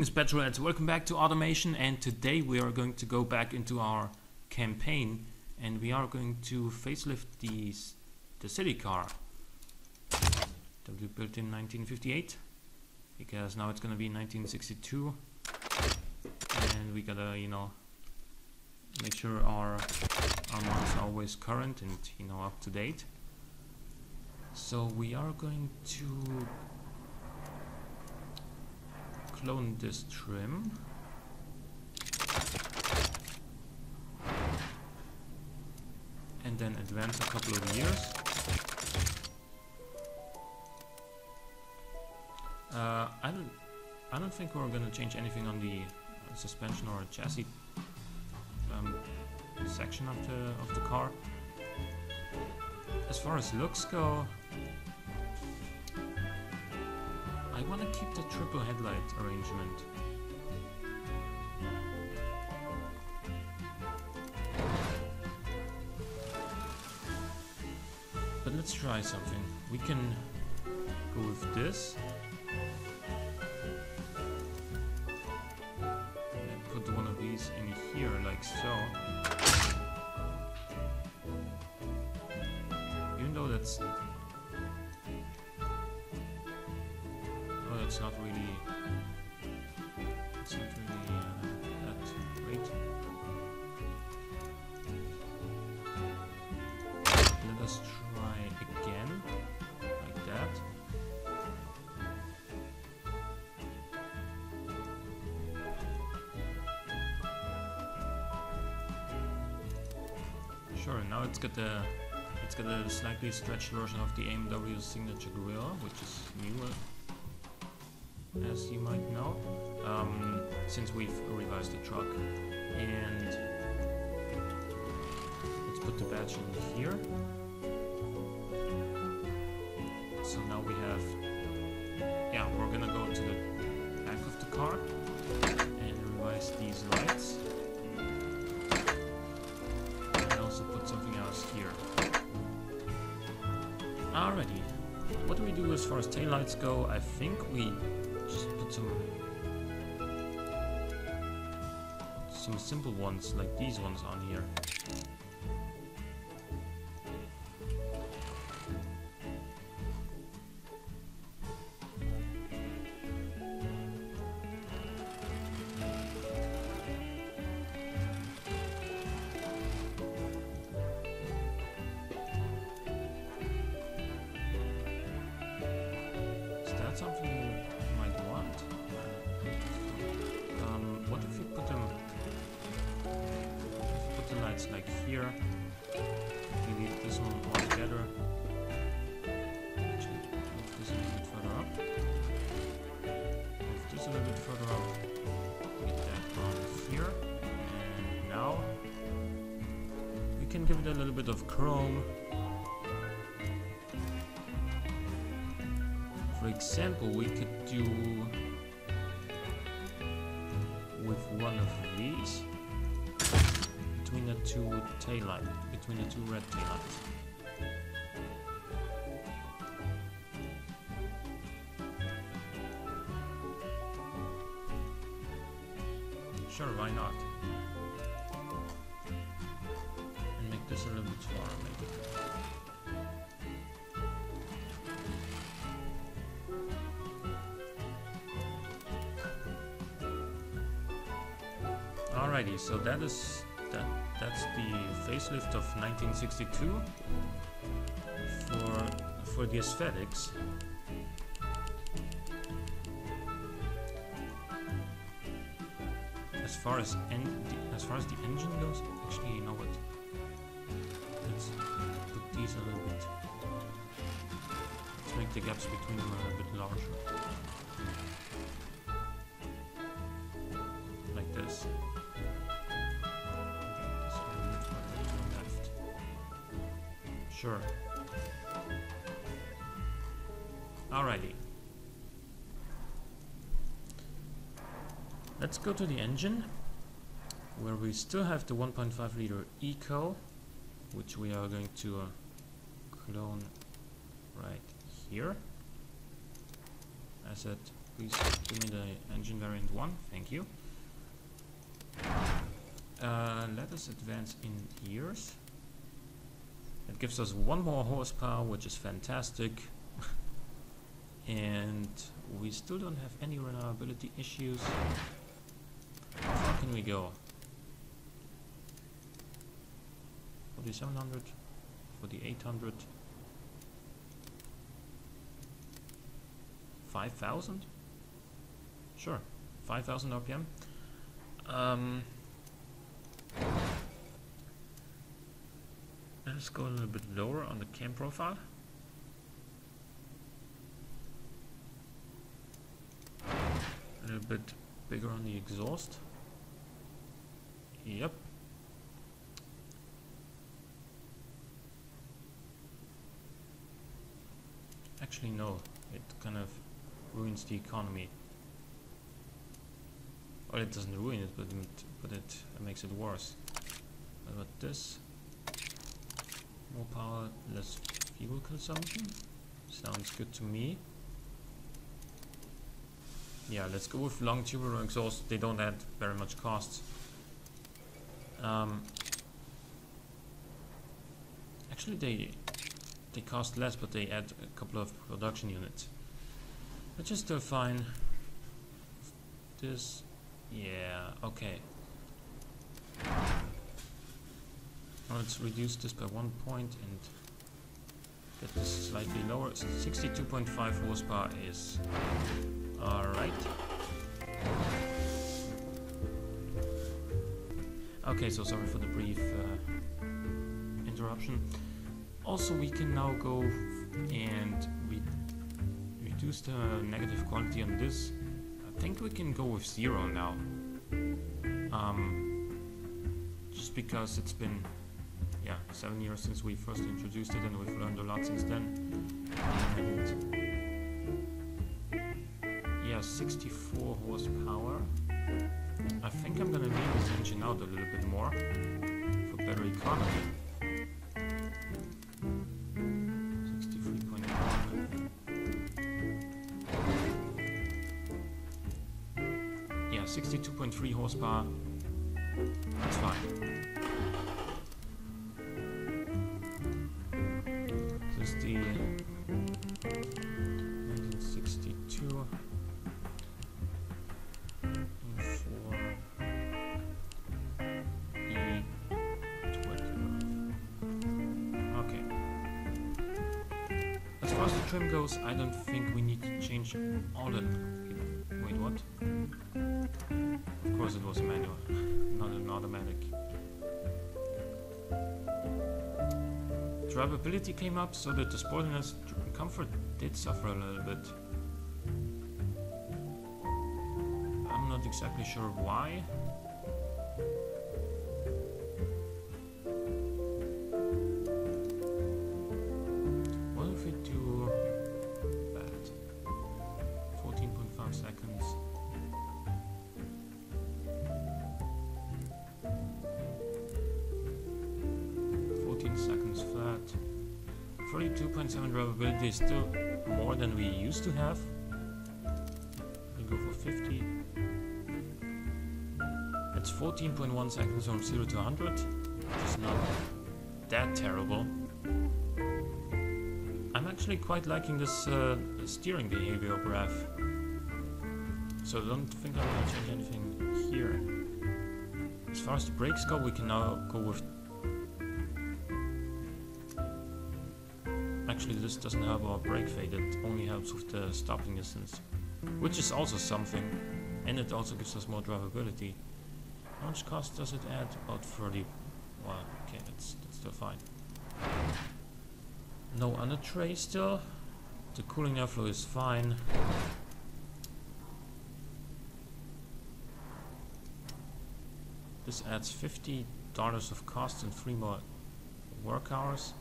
Greetings petrolheads, welcome back to Automation, and today we are going to go back into our campaign and we are going to facelift the city car that we built in 1958, because now it's gonna be 1962 and we gotta, you know, make sure our models are always current and, you know, up to date. So we are going to clone this trim and then advance a couple of years. I don't think we're gonna change anything on the suspension or chassis section of the car. As far as looks go, I want to keep the triple headlight arrangement. But let's try something. We can go with this. And then put one of these in here like so. Even though that's... It's not really that great. Let us try again, like that. Sure, now it's got a slightly stretched version of the AMW signature grille, which is newer, as you might know, since we've revised the truck. And let's put the badge in here. So now we have, yeah, we're gonna go to the back of the car and revise these lights, and also put something else here. Alrighty, what do we do as far as taillights go? I think we just put some simple ones like these ones on here. Is that something you might want? What if you put them? If you put the lights like here, delete this one altogether. Actually, move this a little bit further up. Move this a little bit further up. Get that on here, and now we can give it a little bit of chrome. For example, we could do with one of these between the two red taillights. Sure, why not? And make this a little bit smaller, maybe. Alrighty, so that's the facelift of 1962 for the aesthetics. As far as the engine goes, actually, you know what? Let's put these a little bit. Let's make the gaps between them a bit larger, like this. Sure. Alrighty. Let's go to the engine, where we still have the 1.5 liter Eco, which we are going to clone right here. I said, please give me the engine variant 1, thank you. Let us advance in years. It gives us 1 more horsepower, which is fantastic. And we still don't have any reliability issues. How far can we go? 4700, 4800, 5000? Sure, 5000 RPM. Let's go a little bit lower on the cam profile. A little bit bigger on the exhaust. Yep. Actually no, it kind of ruins the economy. Well, it doesn't ruin it, but it makes it worse. What about this? More power, less fuel consumption. Sounds good to me. Yeah, let's go with long tubular exhaust. They don't add very much costs. Actually, they cost less, but they add a couple of production units, which is still fine. This, yeah, okay. Now let's reduce this by 1 point and get this slightly lower. 62.5 horsepower is alright. Okay, so sorry for the brief interruption. Also, we can now go and reduce the negative quality on this. I think we can go with 0 now. Just because it's been 7 years since we first introduced it, and we've learned a lot since then. And yeah, 64 horsepower. I think I'm gonna leave this engine out a little bit more for better economy. 63.1. Yeah, 62.3 horsepower. That's fine. This is the 1962 for E20. Okay. As far as the trim goes, I don't think we need to change all the... Wait, what? Of course it was a manual, not an automatic. Drivability came up so that the sportiness and comfort did suffer a little bit. I'm not exactly sure why. What if we do that? 14.5 seconds. Seconds flat. 42.7 drivability is still more than we used to have. We go for 50. It's 14.1 seconds from 0 to 100. It's not that terrible. I'm actually quite liking this steering behavior graph. So I don't think I'm going to change anything here. As far as the brakes go, we can now go with... Actually, this doesn't help our brake fade, it only helps with the stopping distance, which is also something, and it also gives us more drivability. How much cost does it add? About 30. Well, okay, that's still fine. No under tray still. The cooling airflow is fine. This adds $50 of cost and 3 more work hours.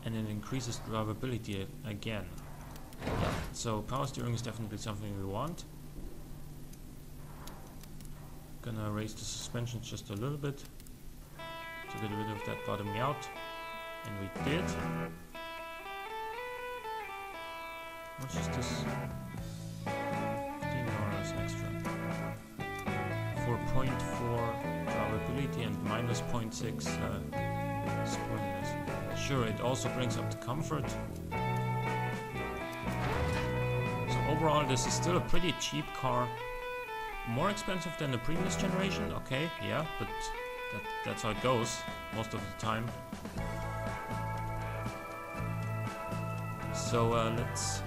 And it increases drivability again. Yeah, so power steering is definitely something we want. Gonna raise the suspension just a little bit to get rid of that bottoming out. And we did. How much is this? 15 or for 0.4 drivability and minus 0.6 sportiness. Sure, it also brings up the comfort. So overall, this is still a pretty cheap car. More expensive than the previous generation, okay, yeah, but that's how it goes most of the time. So let's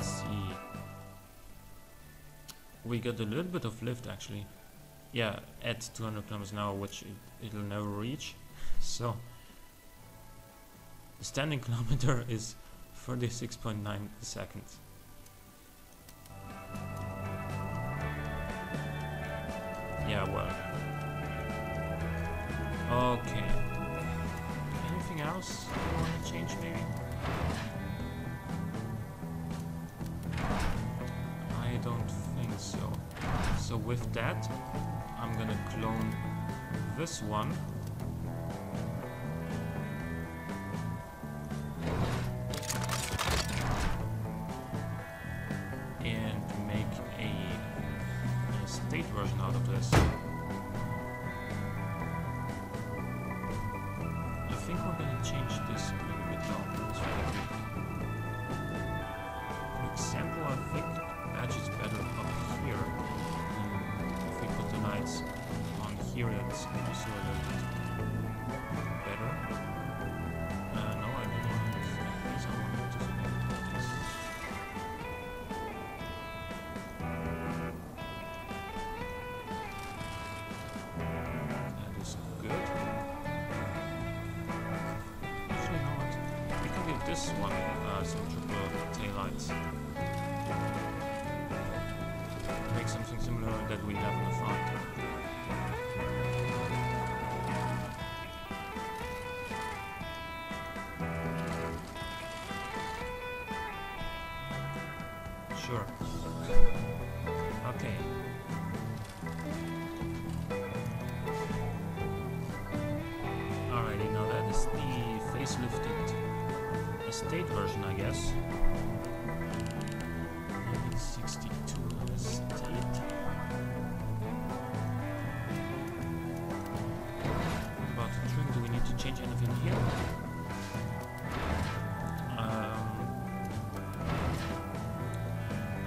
see. We got a little bit of lift actually. Yeah, at 200 kilometers an hour, which it'll never reach. So the standing kilometer is 36.9 seconds. Yeah, well. Okay. Anything else you want to change maybe? I don't think so. So with that, I'm gonna clone this one. And make a state version out of this. I think we're gonna change this a little bit now. It's really quick. For example, I think badge is better up here. If we put the lights on here, that's also a little bit better. No, I don't want this. I want to put this. That is good. Actually, you know what? We can give this one some triple taillights. Make something similar that we have in the front. Sure. Okay. Alrighty, now that is the facelifted estate version, I guess. 1962 estate. What about the trim? Do we need to change anything here?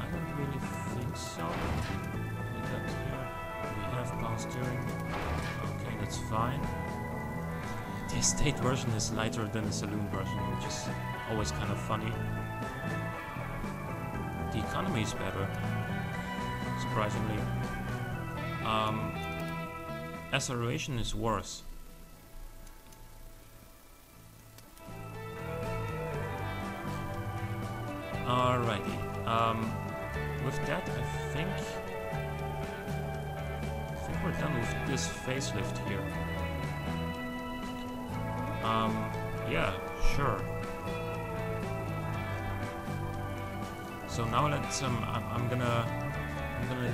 I don't really think so. We got here. We have power steering. Okay, that's fine. The estate version is lighter than the saloon version, which is always kind of funny. The economy is better, surprisingly. Acceleration is worse. Alrighty. With that, I think we're done with this facelift here. Yeah, sure. So now let's I'm gonna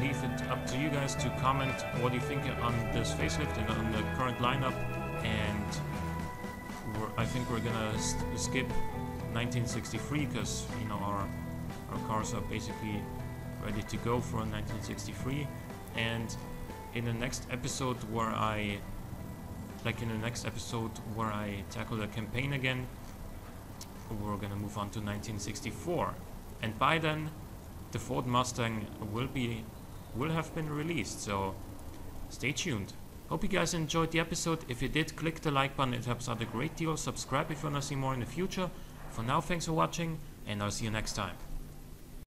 leave it up to you guys to comment what you think on this facelift and on the current lineup, and I think we're gonna skip 1963 because you know our cars are basically ready to go for 1963. And in the next episode where I tackle the campaign again, we're gonna move on to 1964, and by then the Ford Mustang will have been released, so stay tuned. Hope you guys enjoyed the episode. If you did, click the like button, it helps out a great deal. Subscribe if you wanna see more in the future. For now, thanks for watching, and I'll see you next time.